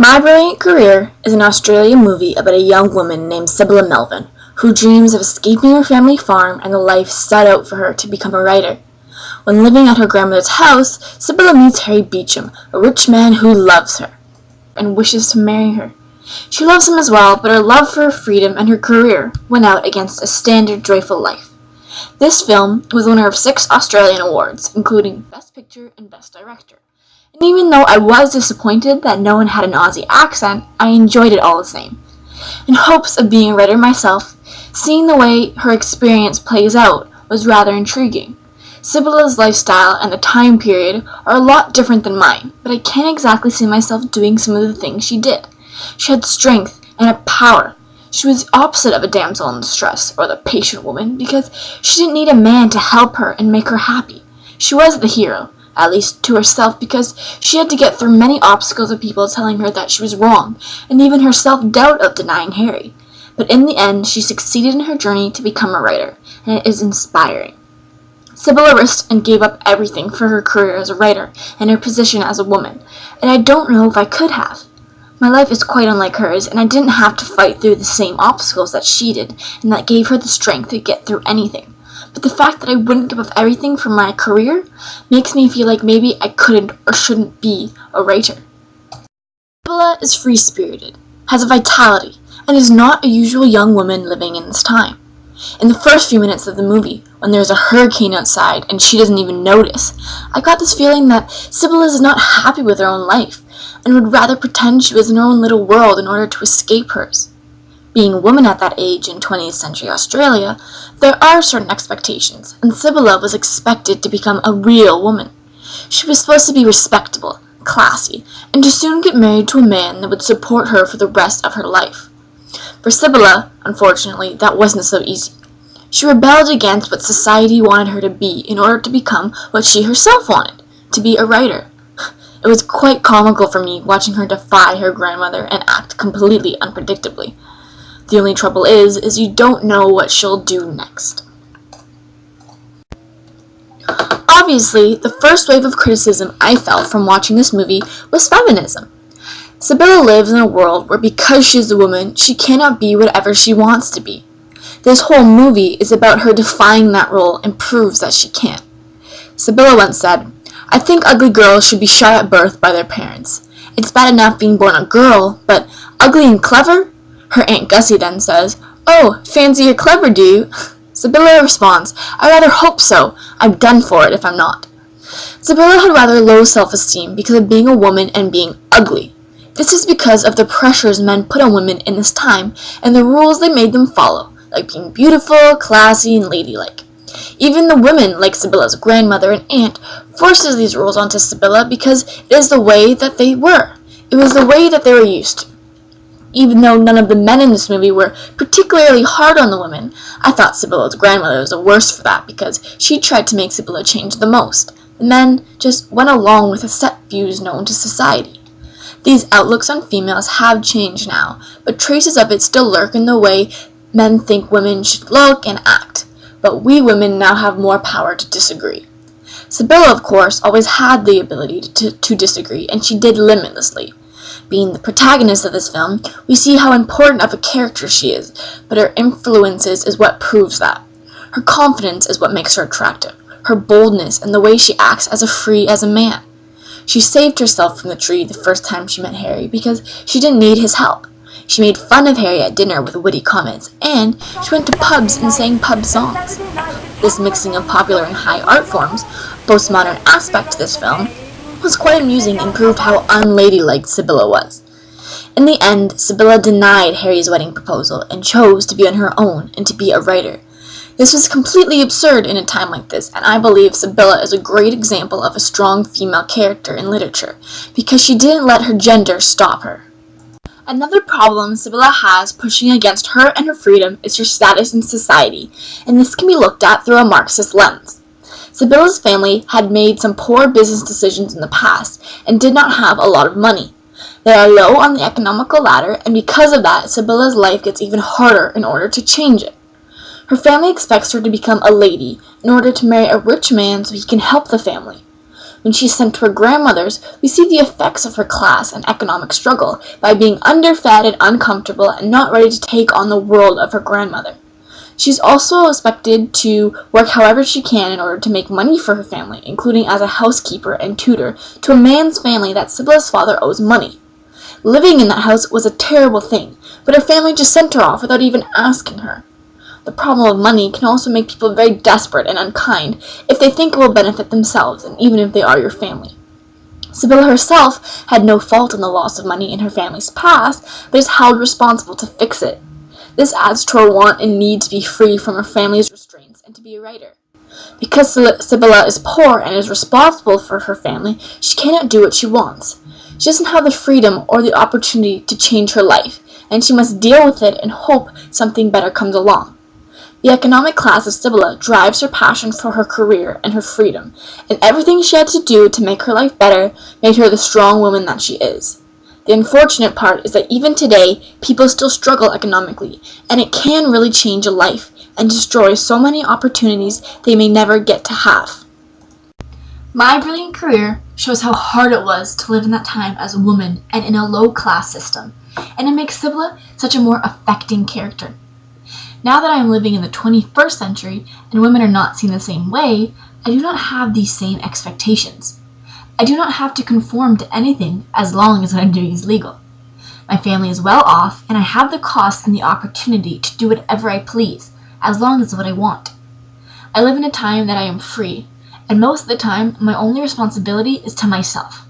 My Brilliant Career is an Australian movie about a young woman named Sibylla Melvin who dreams of escaping her family farm and the life set out for her to become a writer. When living at her grandmother's house, Sibylla meets Harry Beecham, a rich man who loves her and wishes to marry her. She loves him as well, but her love for her freedom and her career went out against a standard joyful life. This film was winner of 6 Australian awards, including Best Picture and Best Director. And even though I was disappointed that no one had an Aussie accent, I enjoyed it all the same. In hopes of being a writer myself, seeing the way her experience plays out was rather intriguing. Sibylla's lifestyle and the time period are a lot different than mine, but I can't exactly see myself doing some of the things she did. She had strength and a power. She was the opposite of a damsel in distress or the patient woman because she didn't need a man to help her and make her happy. She was the hero, at least to herself, because she had to get through many obstacles of people telling her that she was wrong, and even her self-doubt of denying Harry. But in the end, she succeeded in her journey to become a writer, and it is inspiring. Sibylla risked and gave up everything for her career as a writer and her position as a woman, and I don't know if I could have. My life is quite unlike hers, and I didn't have to fight through the same obstacles that she did, and that gave her the strength to get through anything. But the fact that I wouldn't give up everything for my career makes me feel like maybe I couldn't or shouldn't be a writer. Sibylla is free-spirited, has a vitality, and is not a usual young woman living in this time. In the first few minutes of the movie, when there's a hurricane outside and she doesn't even notice, I got this feeling that Sibylla is not happy with her own life, and would rather pretend she was in her own little world in order to escape hers. Being a woman at that age in 20th century Australia, there are certain expectations, and Sibylla was expected to become a real woman. She was supposed to be respectable, classy, and to soon get married to a man that would support her for the rest of her life. For Sibylla, unfortunately, that wasn't so easy. She rebelled against what society wanted her to be in order to become what she herself wanted, to be a writer. It was quite comical for me watching her defy her grandmother and act completely unpredictably. The only trouble is you don't know what she'll do next. Obviously, the first wave of criticism I felt from watching this movie was feminism. Sibylla lives in a world where because she's a woman, she cannot be whatever she wants to be. This whole movie is about her defying that role and proves that she can. Sibylla once said, "I think ugly girls should be shot at birth by their parents. It's bad enough being born a girl, but ugly and clever?" Her Aunt Gussie then says, "Oh, fancy you're clever, do you?" Sibylla responds, "I rather hope so. I'm done for it if I'm not." Sibylla had rather low self-esteem because of being a woman and being ugly. This is because of the pressures men put on women in this time and the rules they made them follow, like being beautiful, classy, and ladylike. Even the women, like Sibylla's grandmother and aunt, forces these rules onto Sibylla because it is the way that they were. It was the way that they were used to. Even though none of the men in this movie were particularly hard on the women, I thought Sibylla's grandmother was the worst for that because she tried to make Sibylla change the most. The men just went along with the set views known to society. These outlooks on females have changed now, but traces of it still lurk in the way men think women should look and act. But we women now have more power to disagree. Sibylla, of course, always had the ability to disagree, and she did limitlessly. Being the protagonist of this film, we see how important of a character she is, but her influences is what proves that. Her confidence is what makes her attractive, her boldness, and the way she acts as free as a man. She saved herself from the tree the first time she met Harry because she didn't need his help. She made fun of Harry at dinner with witty comments, and she went to pubs and sang pub songs. This mixing of popular and high art forms, postmodern aspect to this film, was quite amusing and proved how unladylike Sibylla was. In the end, Sibylla denied Harry's wedding proposal and chose to be on her own and to be a writer. This was completely absurd in a time like this, and I believe Sibylla is a great example of a strong female character in literature, because she didn't let her gender stop her. Another problem Sibylla has pushing against her and her freedom is her status in society, and this can be looked at through a Marxist lens. Sibylla's family had made some poor business decisions in the past and did not have a lot of money. They are low on the economical ladder, and because of that, Sibylla's life gets even harder in order to change it. Her family expects her to become a lady in order to marry a rich man so he can help the family. When she's sent to her grandmother's, we see the effects of her class and economic struggle by being underfed and uncomfortable and not ready to take on the world of her grandmother. She's also expected to work however she can in order to make money for her family, including as a housekeeper and tutor to a man's family that Sibylla's father owes money. Living in that house was a terrible thing, but her family just sent her off without even asking her. The problem of money can also make people very desperate and unkind if they think it will benefit themselves, and even if they are your family. Sibylla herself had no fault in the loss of money in her family's past, but is held responsible to fix it. This adds to her want and need to be free from her family's restraints and to be a writer. Because Sibylla is poor and is responsible for her family, she cannot do what she wants. She doesn't have the freedom or the opportunity to change her life, and she must deal with it and hope something better comes along. The economic class of Sibylla drives her passion for her career and her freedom, and everything she had to do to make her life better made her the strong woman that she is. The unfortunate part is that even today, people still struggle economically, and it can really change a life and destroy so many opportunities they may never get to have. My brilliant career shows how hard it was to live in that time as a woman and in a low-class system, and it makes Sibylla such a more affecting character. Now that I am living in the 21st century and women are not seen the same way, I do not have these same expectations. I do not have to conform to anything as long as what I'm doing is legal. My family is well off, and I have the cost and the opportunity to do whatever I please, as long as it's what I want. I live in a time that I am free, and most of the time, my only responsibility is to myself.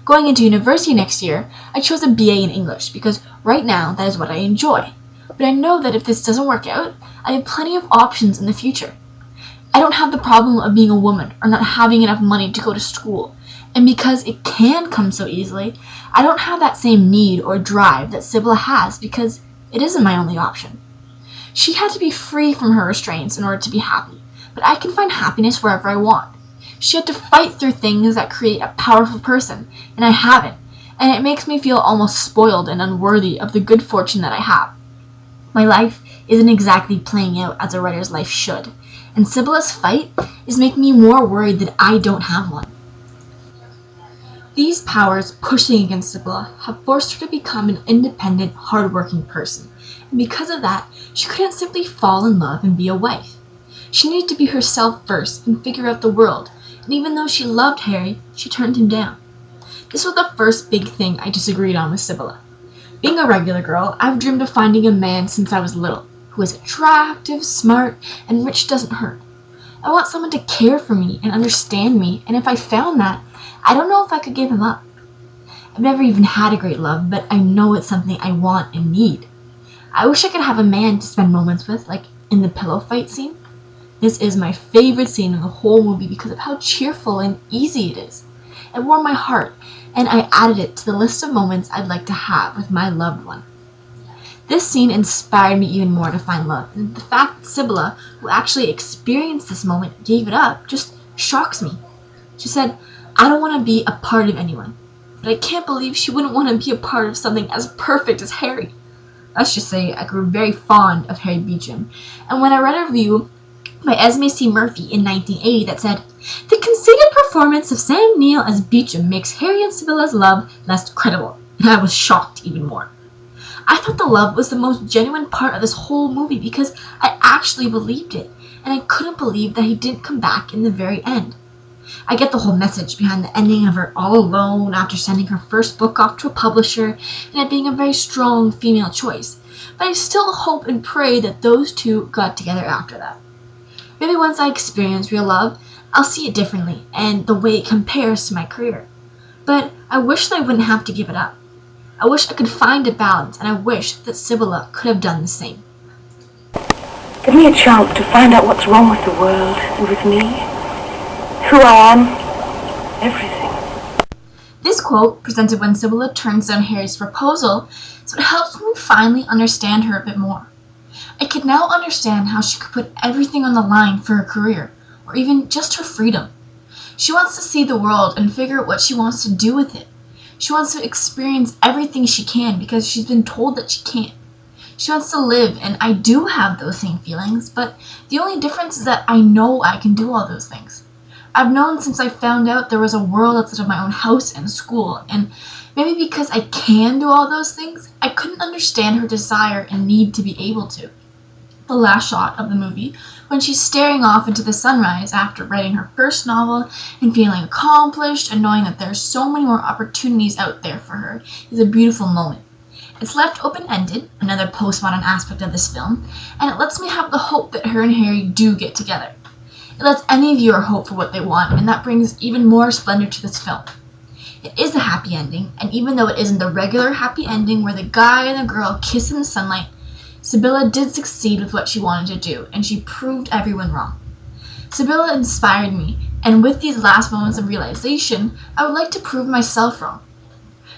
Going into university next year, I chose a BA in English because right now that is what I enjoy. But I know that if this doesn't work out, I have plenty of options in the future. I don't have the problem of being a woman or not having enough money to go to school. And because it can come so easily, I don't have that same need or drive that Sibylla has because it isn't my only option. She had to be free from her restraints in order to be happy, but I can find happiness wherever I want. She had to fight through things that create a powerful person, and I haven't, and it makes me feel almost spoiled and unworthy of the good fortune that I have. My life isn't exactly playing out as a writer's life should, and Sibylla's fight is making me more worried that I don't have one. These powers pushing against Sibylla have forced her to become an independent, hard-working person, and because of that, she couldn't simply fall in love and be a wife. She needed to be herself first and figure out the world, and even though she loved Harry, she turned him down. This was the first big thing I disagreed on with Sibylla. Being a regular girl, I've dreamed of finding a man since I was little, who is attractive, smart, and rich doesn't hurt. I want someone to care for me and understand me, and if I found that, I don't know if I could give him up. I've never even had a great love, but I know it's something I want and need. I wish I could have a man to spend moments with, like in the pillow fight scene. This is my favorite scene in the whole movie because of how cheerful and easy it is. It warmed my heart, and I added it to the list of moments I'd like to have with my loved one. This scene inspired me even more to find love, and the fact that Sibylla, who actually experienced this moment, gave it up just shocks me. She said, "I don't want to be a part of anyone," but I can't believe she wouldn't want to be a part of something as perfect as Harry. Let's just say I grew very fond of Harry Beecham, and when I read a review by Esme C. Murphy in 1980 that said, "The conceited performance of Sam Neill as Beecham makes Harry and Sibylla's love less credible," and I was shocked even more. I thought the love was the most genuine part of this whole movie because I actually believed it, and I couldn't believe that he didn't come back in the very end. I get the whole message behind the ending of her all alone after sending her first book off to a publisher and it being a very strong female choice, but I still hope and pray that those two got together after that. Maybe once I experience real love, I'll see it differently and the way it compares to my career. But I wish that I wouldn't have to give it up. I wish I could find a balance, and I wish that Sibylla could have done the same. Give me a chance to find out what's wrong with the world and with me. Who I am. Everything. This quote, presented when Sibylla turns down Harry's proposal, so it helps me finally understand her a bit more. I can now understand how she could put everything on the line for her career, or even just her freedom. She wants to see the world and figure out what she wants to do with it. She wants to experience everything she can because she's been told that she can't. She wants to live, and I do have those same feelings, but the only difference is that I know I can do all those things. I've known since I found out there was a world outside of my own house and school, and maybe because I can do all those things, I couldn't understand her desire and need to be able to. The last shot of the movie, when she's staring off into the sunrise after writing her first novel and feeling accomplished and knowing that there are so many more opportunities out there for her, is a beautiful moment. It's left open-ended, another postmodern aspect of this film, and it lets me have the hope that her and Harry do get together. It lets any viewer hope for what they want, and that brings even more splendor to this film. It is a happy ending, and even though it isn't the regular happy ending where the guy and the girl kiss in the sunlight, Sibylla did succeed with what she wanted to do, and she proved everyone wrong. Sibylla inspired me, and with these last moments of realization, I would like to prove myself wrong.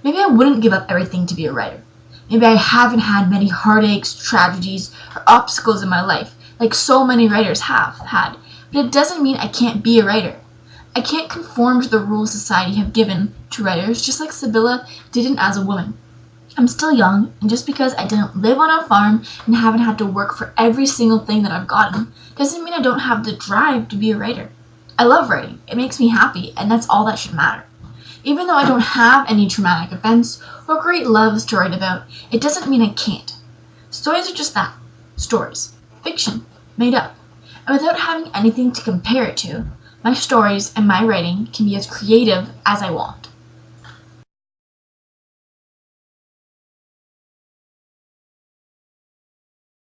Maybe I wouldn't give up everything to be a writer. Maybe I haven't had many heartaches, tragedies, or obstacles in my life, like so many writers have had, but it doesn't mean I can't be a writer. I can't conform to the rules society have given to writers, just like Sibylla didn't as a woman. I'm still young, and just because I didn't live on a farm and haven't had to work for every single thing that I've gotten, doesn't mean I don't have the drive to be a writer. I love writing. It makes me happy, and that's all that should matter. Even though I don't have any traumatic events or great loves to write about, it doesn't mean I can't. Stories are just that. Stories. Fiction. Made up. And without having anything to compare it to, my stories and my writing can be as creative as I want.